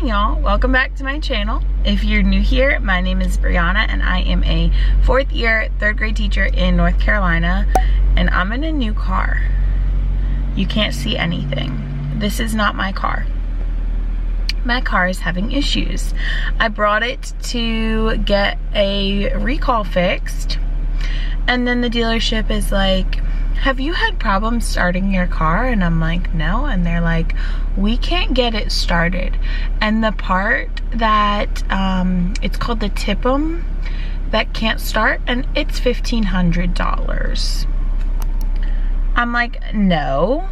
morning, y'all. Welcome back to my channel. If you're new here, my name is Brianna and I am a 4th year 3rd grade teacher in North Carolina, and I'm in a new car. You can't see anything. This is not my car. My car is having issues. I brought it to get a recall fixed, and then the dealership is like, have you had problems starting your car? And I'm like, no. And they're like, we can't get it started. And the part that, it's called the TIPM, that can't start, and it's $1,500. I'm like, no.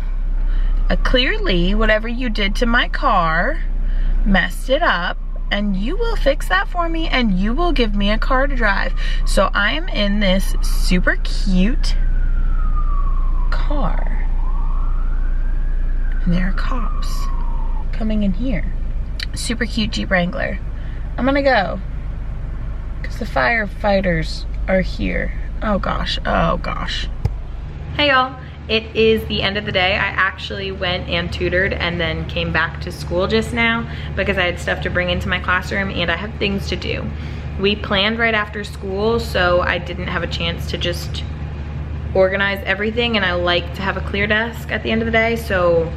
Clearly, whatever you did to my car messed it up, and you will fix that for me, and you will give me a car to drive. So I am in this super cute car, and there are cops coming in here. Super cute Jeep Wrangler. I'm gonna go because the firefighters are here. Oh gosh, oh gosh. Hey y'all, it is the end of the day. I actually went and tutored and then came back to school just now because I had stuff to bring into my classroom and I have things to do. We planned right after school, so I didn't have a chance to just organize everything, and I like to have a clear desk at the end of the day, so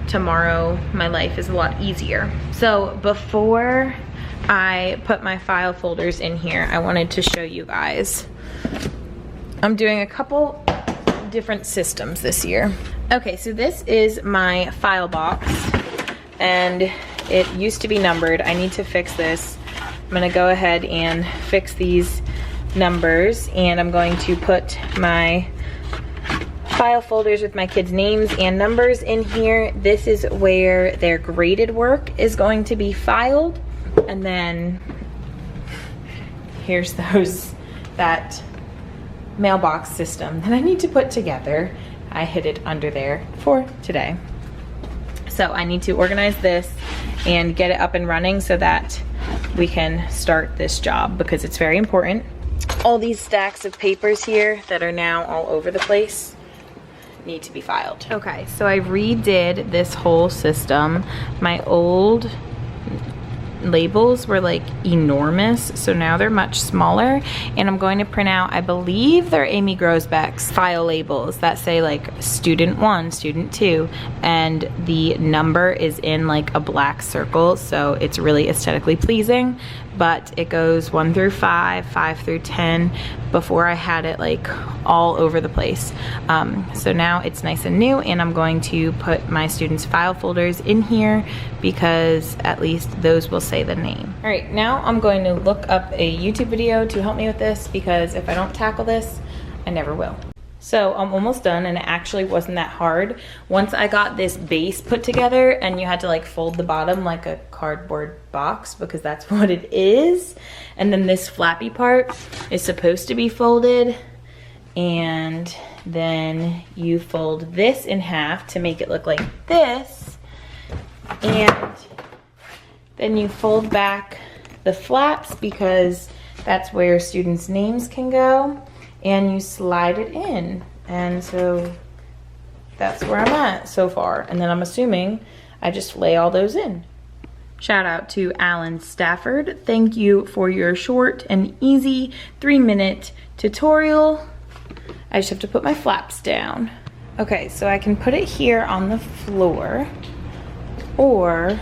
tomorrow my life is a lot easier. So before I put my file folders in here, I wanted to show you guys. I'm doing a couple different systems this year. Okay, so this is my file box, and it used to be numbered. I need to fix this. I'm gonna go ahead and fix these numbers, and I'm going to put my file folders with my kids' names and numbers in here. This is where their graded work is going to be filed, and then here's that mailbox system that I need to put together. I hid it under there for today. So I need to organize this and get it up and running so that we can start this job, because it's very important. All these stacks of papers here that are now all over the place need to be filed. Okay, so I redid this whole system. My old labels were like enormous, so now they're much smaller, and I'm going to print out, I believe they're Amy Grosbeck's file labels that say like student 1, student 2, and the number is in like a black circle, so it's really aesthetically pleasing. But it goes 1 through 5, 5 through 10. Before I had it like all over the place. So now it's nice and new, and I'm going to put my students' file folders in here because at least those will say the name. All right, now I'm going to look up a YouTube video to help me with this, because if I don't tackle this, I never will. So I'm almost done, and it actually wasn't that hard. Once I got this base put together, and you had to like fold the bottom like a cardboard box, because that's what it is. And then this flappy part is supposed to be folded, and then you fold this in half to make it look like this. And then you fold back the flaps, because that's where students' names can go. And you slide it in, and so that's where I'm at so far. And then I'm assuming I just lay all those in. Shout out to Alan Stafford. Thank you for your short and easy 3-minute tutorial. I just have to put my flaps down. Okay, so I can put it here on the floor, or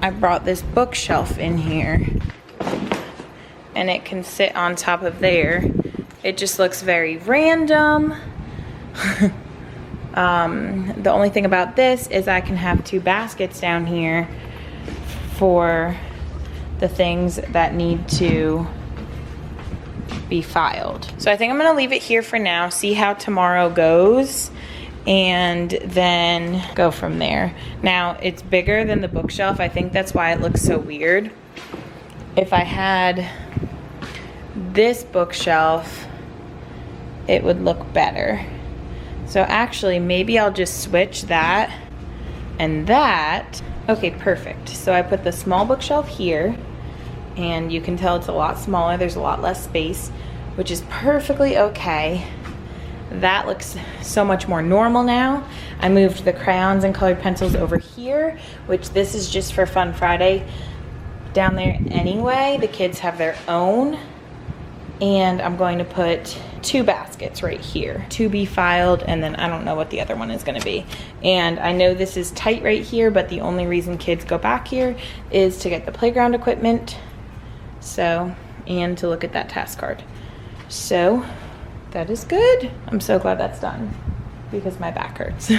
I brought this bookshelf in here, and it can sit on top of there. It just looks very random. The only thing about this is I can have 2 baskets down here for the things that need to be filed. So I think I'm gonna leave it here for now, see how tomorrow goes, and then go from there. Now, it's bigger than the bookshelf. I think that's why it looks so weird. If I had this bookshelf, it would look better. So actually, maybe I'll just switch that and that. Okay, perfect. So I put the small bookshelf here, and you can tell it's a lot smaller. There's a lot less space, which is perfectly okay. that looks so much more normal now. I moved the crayons and colored pencils over here, which this is just for Fun Friday down there anyway. The kids have their own. And I'm going to put 2 baskets right here to be filed, and then I don't know what the other one is going to be. And I know this is tight right here, but the only reason kids go back here is to get the playground equipment, so, and to look at that task card. So that is good. I'm so glad that's done because my back hurts.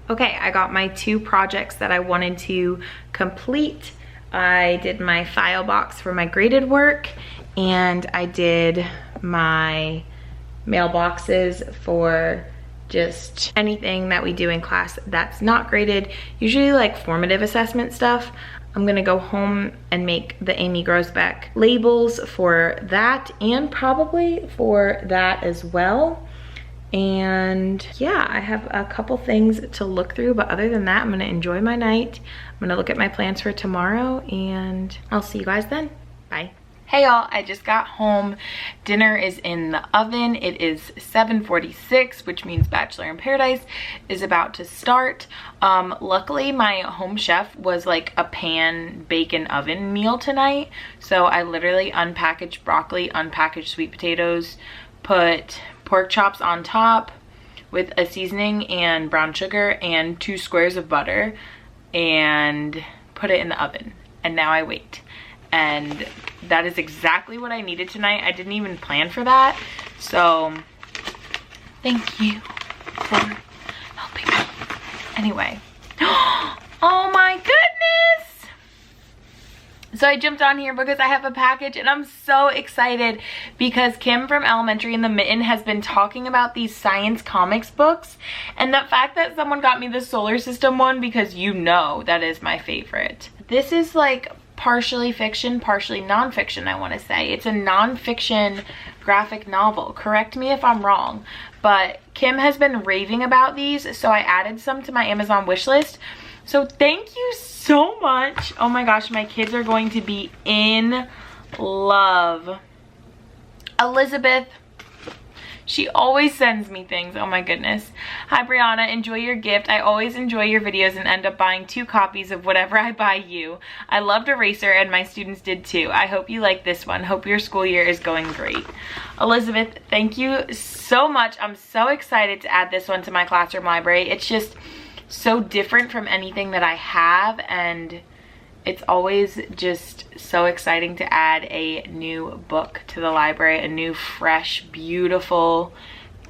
Okay, I got my 2 projects that I wanted to complete. I did my file box for my graded work, and I did my mailboxes for just anything that we do in class that's not graded, usually like formative assessment stuff. I'm gonna go home and make the Amy Grosbeck labels for that, and probably for that as well. And yeah, I have a couple things to look through, but other than that, I'm gonna enjoy my night. I'm gonna look at my plans for tomorrow, and I'll see you guys then. Bye. Hey y'all, I just got home. Dinner is in the oven. It is 7:46, which means Bachelor in Paradise is about to start. Luckily, my home chef was like a pan bacon oven meal tonight. So I literally unpackaged broccoli, unpackaged sweet potatoes, put pork chops on top with a seasoning and brown sugar and 2 squares of butter, and put it in the oven. And now I wait. And that is exactly what I needed tonight. I didn't even plan for that. So thank you for helping me. Anyway. Oh my goodness. So I jumped on here because I have a package, and I'm so excited because Kim from Elementary in the Mitten has been talking about these science comics books, and the fact that someone got me the solar system one, because you know that is my favorite. This is like partially fiction, partially nonfiction, I want to say. It's a nonfiction graphic novel. Correct me if I'm wrong, but Kim has been raving about these, so I added some to my Amazon wish list. So thank you so much. Oh my gosh, my kids are going to be in love. Elizabeth, she always sends me things. Oh my goodness. Hi Brianna, enjoy your gift. I always enjoy your videos and end up buying 2 copies of whatever I buy you. I loved Eraser and my students did too. I hope you like this one. Hope your school year is going great. Elizabeth, thank you so much. I'm so excited to add this one to my classroom library. It's just so different from anything that I have, and it's always just so exciting to add a new book to the library, a new, fresh, beautiful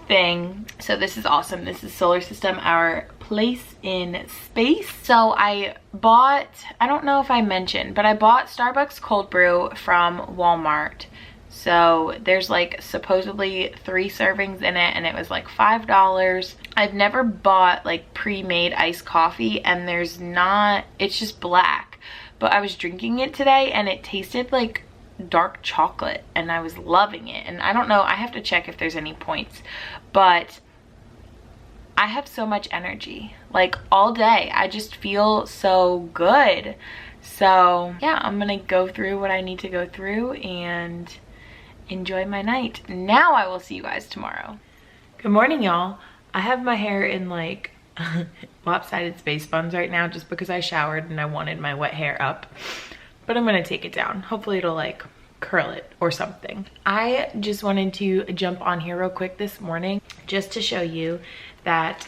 thing. So this is awesome. This is Solar System, Our Place in Space. So I bought, I don't know if I mentioned, but I bought Starbucks cold brew from Walmart. So there's like supposedly 3 servings in it, and it was like $5. I've never bought like pre-made iced coffee, and there's not, it's just black. But I was drinking it today and it tasted like dark chocolate, and I was loving it. And I don't know, I have to check if there's any points, but I have so much energy, like all day. I just feel so good. So yeah, I'm gonna go through what I need to go through and enjoy my night. Now I will see you guys tomorrow. Good morning, y'all. I have my hair in like lopsided space buns right now just because I showered and I wanted my wet hair up, but I'm gonna take it down. Hopefully it'll like curl it or something. I just wanted to jump on here real quick this morning just to show you that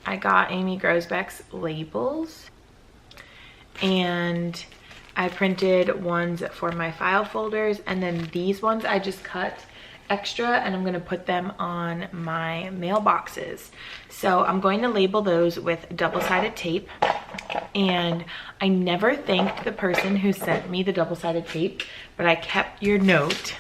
I got Amy Grosbeck's labels, and I printed ones for my file folders, and then these ones I just cut extra and I'm gonna put them on my mailboxes. So I'm going to label those with double-sided tape, and I never thanked the person who sent me the double-sided tape, but I kept your note.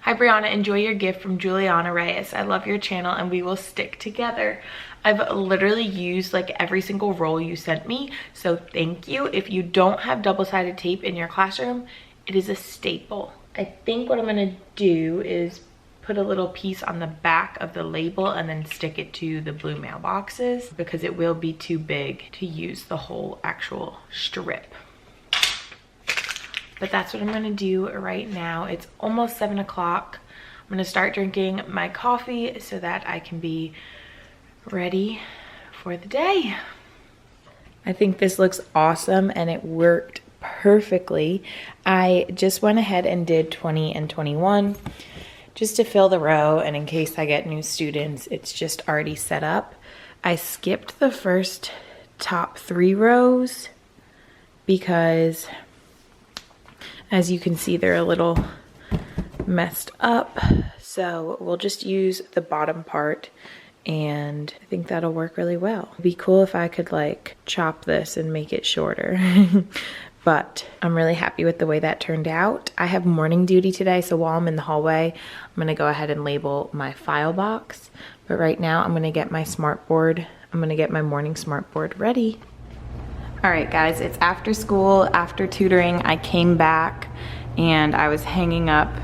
Hi Brianna, enjoy your gift from Juliana Reyes. I love your channel and we will stick together. I've literally used like every single roll you sent me, so thank you. If you don't have double-sided tape in your classroom, it is a staple. I think what I'm gonna do is put a little piece on the back of the label and then stick it to the blue mailboxes, because it will be too big to use the whole actual strip. But that's what I'm gonna do right now. It's almost 7 o'clock. I'm gonna start drinking my coffee so that I can be ready for the day. I think this looks awesome and it worked perfectly. I just went ahead and did 20 and 21 just to fill the row, and in case I get new students, it's just already set up. I skipped the first top 3 rows because, as you can see, they're a little messed up. So we'll just use the bottom part, and I think that'll work really well. It'd be cool if I could like chop this and make it shorter. But I'm really happy with the way that turned out. I have morning duty today, so while I'm in the hallway, I'm gonna go ahead and label my file box. But right now I'm gonna get my smartboard. I'm gonna get my morning smartboard ready. All right, guys, it's after school, after tutoring. I came back and I was hanging up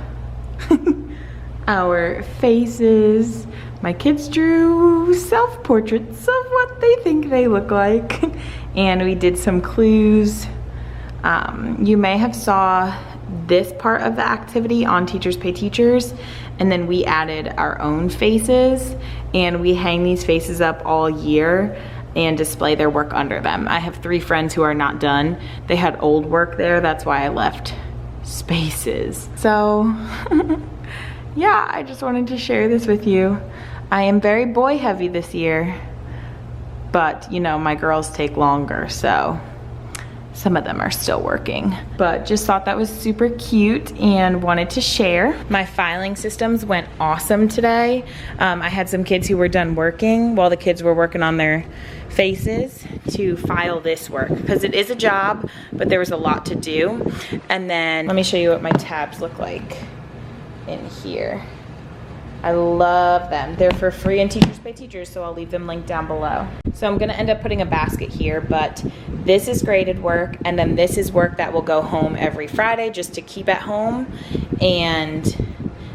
our faces. My kids drew self-portraits of what they think they look like. And we did some clues. You may have saw this part of the activity on Teachers Pay Teachers, and then we added our own faces, and we hang these faces up all year and display their work under them. I have 3 friends who are not done. They had old work there, that's why I left spaces. So yeah, I just wanted to share this with you. I am very boy heavy this year, but you know, my girls take longer, so some of them are still working. But just thought that was super cute and wanted to share. My filing systems went awesome today. I had some kids who were done working while the kids were working on their faces to file this work, because it is a job, but there was a lot to do. And then let me show you what my tabs look like in here. I love them. They're for free in Teachers Pay Teachers, so I'll leave them linked down below. So I'm gonna end up putting a basket here, but this is graded work, and then this is work that will go home every Friday just to keep at home, and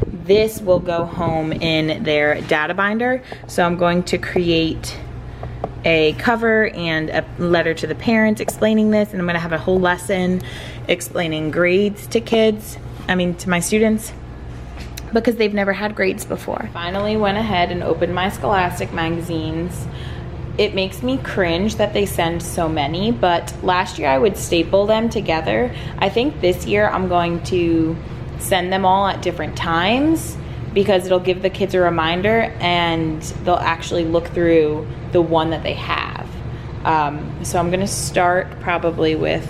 this will go home in their data binder. So I'm going to create a cover and a letter to the parents explaining this, and I'm gonna have a whole lesson explaining grades to to my students, because they've never had grades before. Finally went ahead and opened my Scholastic magazines. It makes me cringe that they send so many, but last year I would staple them together. I think this year I'm going to send them all at different times, because it'll give the kids a reminder and they'll actually look through the one that they have. So I'm gonna start probably with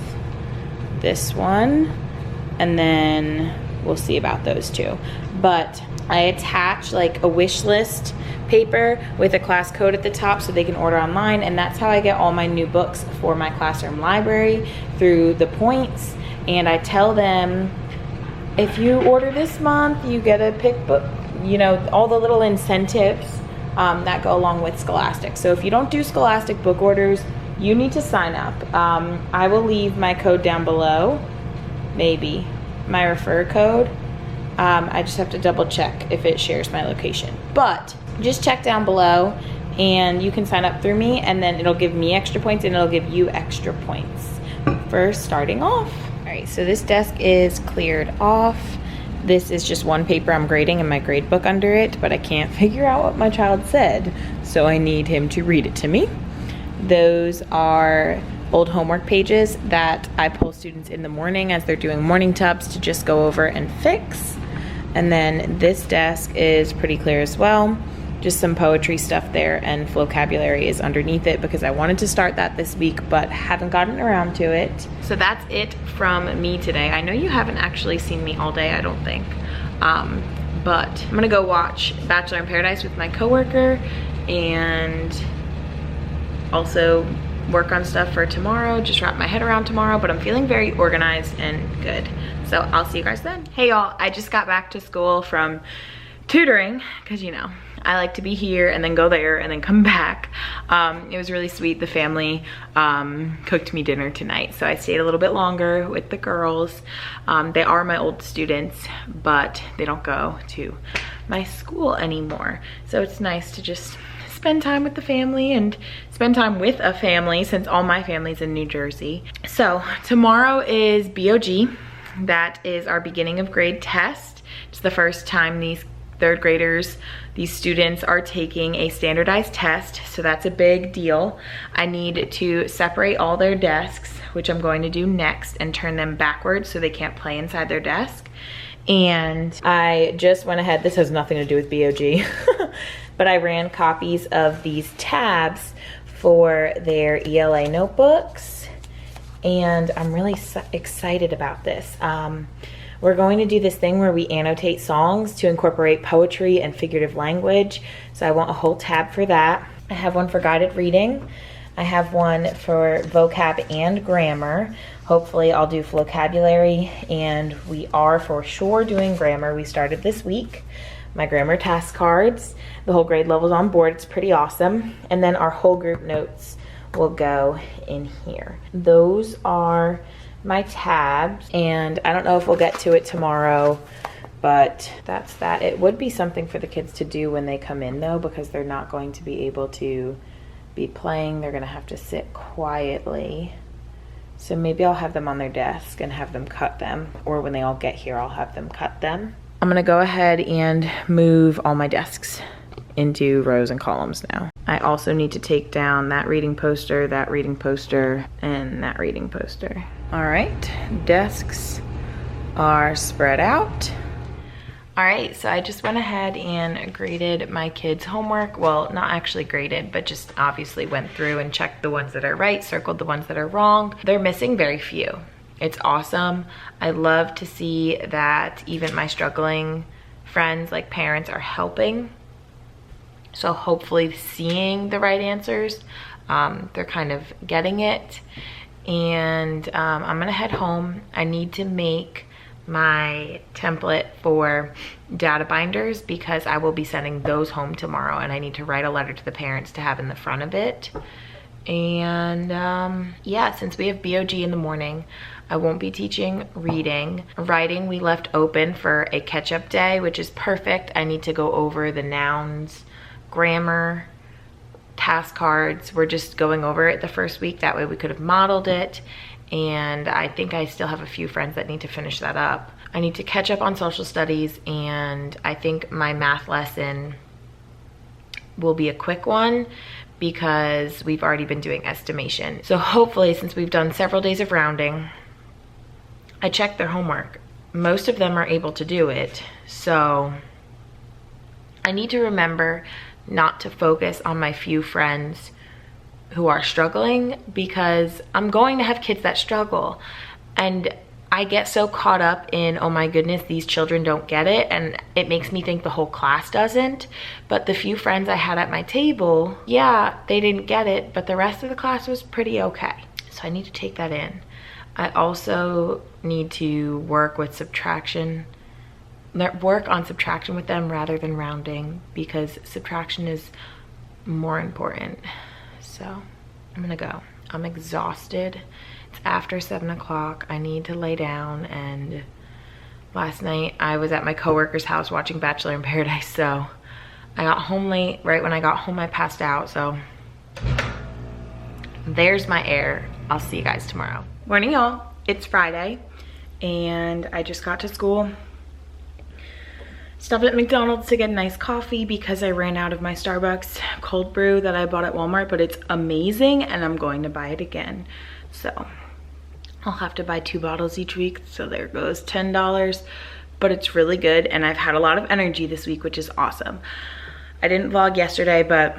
this one, and then we'll see about those 2. But I attach like a wish list paper with a class code at the top so they can order online, and that's how I get all my new books for my classroom library, through the points. And I tell them, if you order this month, you get a pick book, you know, all the little incentives that go along with Scholastic. So if you don't do Scholastic book orders, you need to sign up. I will leave my code down below, maybe my refer code. I just have to double check if it shares my location, but just check down below and you can sign up through me, and then it'll give me extra points and it'll give you extra points for starting off. All right, so this desk is cleared off. This is just one paper I'm grading and my grade book under it, but I can't figure out what my child said, so I need him to read it to me. Those are old homework pages that I pull students in the morning as they're doing morning tubs to just go over and fix. And then this desk is pretty clear as well. Just some poetry stuff there, and vocabulary is underneath it because I wanted to start that this week but haven't gotten around to it. So that's it from me today. I know you haven't actually seen me all day, I don't think. But I'm gonna go watch Bachelor in Paradise with my coworker and also work on stuff for tomorrow, just wrap my head around tomorrow, but I'm feeling very organized and good. So I'll see you guys then. Hey y'all, I just got back to school from tutoring, because you know, I like to be here and then go there and then come back. It was really sweet. The family cooked me dinner tonight, so I stayed a little bit longer with the girls. They are my old students, but they don't go to my school anymore. So it's nice to just spend time with the family and spend time with a family, since all my family's in New Jersey. So tomorrow is BOG. That is our beginning of grade test. It's the first time these third graders, these students are taking a standardized test, so that's a big deal. I need to separate all their desks, which I'm going to do next, and turn them backwards so they can't play inside their desk. And I just went ahead, this has nothing to do with BOG, but I ran copies of these tabs for their ELA notebooks, and I'm really excited about this. We're going to do this thing where we annotate songs to incorporate poetry and figurative language. So I want a whole tab for that. I have one for guided reading. I have one for vocab and grammar. Hopefully I'll do vocabulary, and we are for sure doing grammar. We started this week. My grammar task cards, the whole grade level's on board. It's pretty awesome. And then our whole group notes will go in here. Those are my tabs, and I don't know if we'll get to it tomorrow, but that's that. It would be something for the kids to do when they come in though, because they're not going to be able to be playing. They're gonna have to sit quietly. So maybe I'll have them on their desk and have them cut them, or when they all get here, I'll have them cut them. I'm gonna go ahead and move all my desks into rows and columns now. I also need to take down that reading poster, and that reading poster. All right, desks are spread out. All right, so I just went ahead and graded my kids' homework. Well, not actually graded, but just obviously went through and checked the ones that are right, circled the ones that are wrong. They're missing very few. It's awesome. I love to see that even my struggling friends, like parents, are helping. So hopefully seeing the right answers, they're kind of getting it. And I'm gonna head home. I need to make my template for data binders because I will be sending those home tomorrow, and I need to write a letter to the parents to have in the front of it. And yeah, since we have BOG in the morning, I won't be teaching reading. Writing we left open for a catch-up day, which is perfect. I need to go over the nouns, grammar, task cards. We're just going over it the first week. That way we could have modeled it. And I think I still have a few friends that need to finish that up. I need to catch up on social studies, and I think my math lesson will be a quick one because we've already been doing estimation. So hopefully, since we've done several days of rounding, I checked their homework. Most of them are able to do it. So I need to remember not to focus on my few friends who are struggling, because I'm going to have kids that struggle, and I get so caught up in, oh my goodness, these children don't get it, and it makes me think the whole class doesn't. But the few friends I had at my table, yeah, they didn't get it, but the rest of the class was pretty okay. So I need to take that in. I also need to work on subtraction with them rather than rounding, because subtraction is more important. So I'm gonna go. I'm exhausted. It's after 7 o'clock. I need to lay down, and last night I was at my coworker's house watching Bachelor in Paradise, so I got home late. Right when I got home, I passed out, so there's my air. I'll see you guys tomorrow. Morning, y'all. It's Friday, and I just got to school. Stopped at McDonald's to get a nice coffee because I ran out of my Starbucks cold brew that I bought at Walmart, but it's amazing and I'm going to buy it again. So I'll have to buy 2 bottles each week, so there goes $10, but it's really good, and I've had a lot of energy this week, which is awesome. I didn't vlog yesterday, but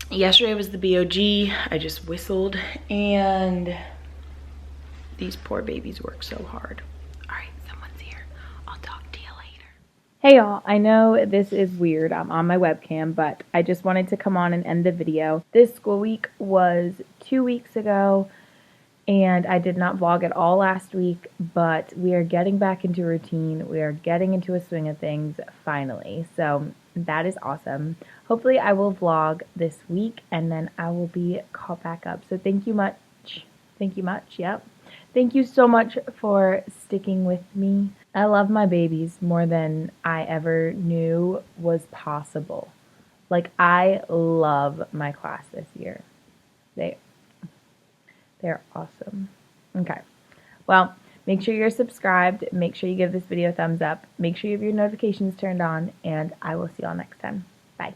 yesterday was the BOG. I just whistled, and these poor babies work so hard. Hey y'all, I know this is weird. I'm on my webcam, but I just wanted to come on and end the video. This school week was 2 weeks ago, and I did not vlog at all last week, but we are getting back into routine. We are getting into a swing of things finally, so that is awesome. Hopefully I will vlog this week, and then I will be caught back up. So thank you much. Yep. Thank you so much for sticking with me. I love my babies more than I ever knew was possible. Like, I love my class this year. They're awesome. Okay. Well, Make sure you're subscribed. Make sure you give this video a thumbs up. Make sure you have your notifications turned on, and I will see y'all next time. Bye.